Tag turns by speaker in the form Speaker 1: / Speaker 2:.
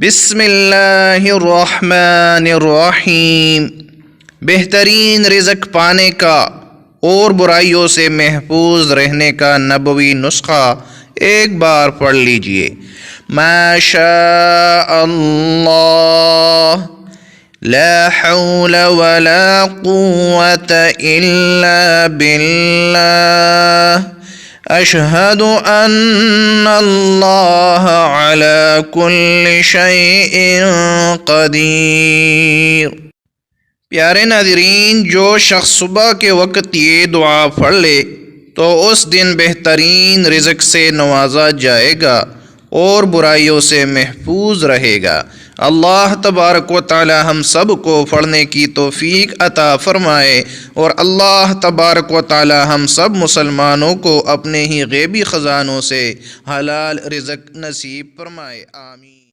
Speaker 1: بسم اللہ الرحمن الرحیم۔ بہترین رزق پانے کا اور برائیوں سے محفوظ رہنے کا نبوی نسخہ ایک بار پڑھ لیجئے۔ ما شاء اللہ لا حول ولا قوة الا باللہ اشہد ان اللہ علی کل شیء قدیر۔ پیارے ناظرین، جو شخص صبح کے وقت یہ دعا پڑھ لے تو اس دن بہترین رزق سے نوازا جائے گا اور برائیوں سے محفوظ رہے گا۔ اللہ تبارک و تعالی ہم سب کو پڑھنے کی توفیق عطا فرمائے، اور اللہ تبارک و تعالی ہم سب مسلمانوں کو اپنے ہی غیبی خزانوں سے حلال رزق نصیب فرمائے۔ آمین۔